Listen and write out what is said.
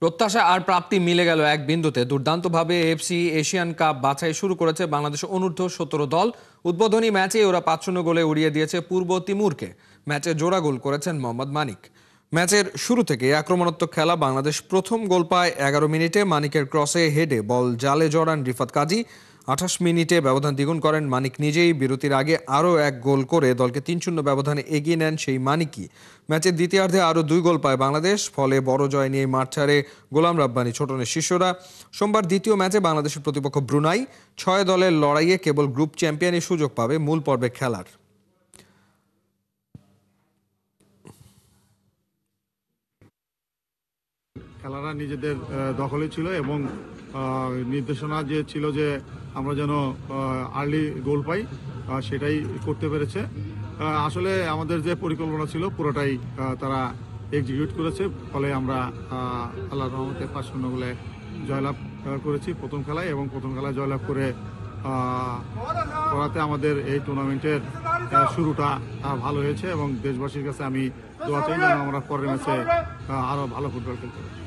প্রত্যাশা আর প্রাপ্তি মিলে গেল এক বিন্দুতে। দুর্দান্তভাবে এএফসি এশিয়ান কাপ বাছাই শুরু করেছে বাংলাদেশ অনূর্ধ্ব 17 দল। উদ্বোধনী ম্যাচে ওরা 5-0 গোলে উড়িয়ে দিয়েছে পূর্ব তিমুরকে। ম্যাচে জোড়া গোল করেছেন মোহাম্মদ মানিক। ম্যাচের শুরু থেকে আক্রমণাত্মক খেলা। বাংলাদেশ প্রথম গোল পায় 11 মিনিটে মানিকের ক্রসে হেডে বল জালে জড়ান রিফাত কাজী। 28 মিনিটে ব্যবধান দ্বিগুণ করেন মানিক নিজেই। বিরতির আগে আরও এক গোল করে দলকে 3-0 ব্যবধানে এগিয়ে নেন সেই মানিকই। ম্যাচের দ্বিতীয়ার্ধে আরও 2 গোল পায় বাংলাদেশ। ফলে বড় জয় নিয়ে মাঠ ছাড়ে গোলাম রাব্বানী ছোটনের শিষ্যরা। সোমবার দ্বিতীয় ম্যাচে বাংলাদেশের প্রতিপক্ষ ব্রুনাই। 6 দলের লড়াইয়ে কেবল গ্রুপ চ্যাম্পিয়নই সুযোগ পাবে মূল পর্বে খেলার। খেলাটা নিজেদের দখলে ছিল এবং নির্দেশনা যে ছিল যে আমরা যেন আর্লি গোল পাই, সেটাই করতে পেরেছে। আসলে আমাদের যে পরিকল্পনা ছিল পুরোটাই তারা এক্সিকিউট করেছে। ফলে আমরা আল্লাহর রহমতে 5-0 গোলে জয়লাভ করেছি প্রথম খেলায়, এবং প্রথম খেলায় জয়লাভ করাতে আমাদের এই টুর্নামেন্টের শুরুটা ভালো হয়েছে। এবং দেশবাসীর কাছে আমি দোয়া চাই যেন আমরা পরের ম্যাচে আরও ভালো ফুটবল খেলতে পারি।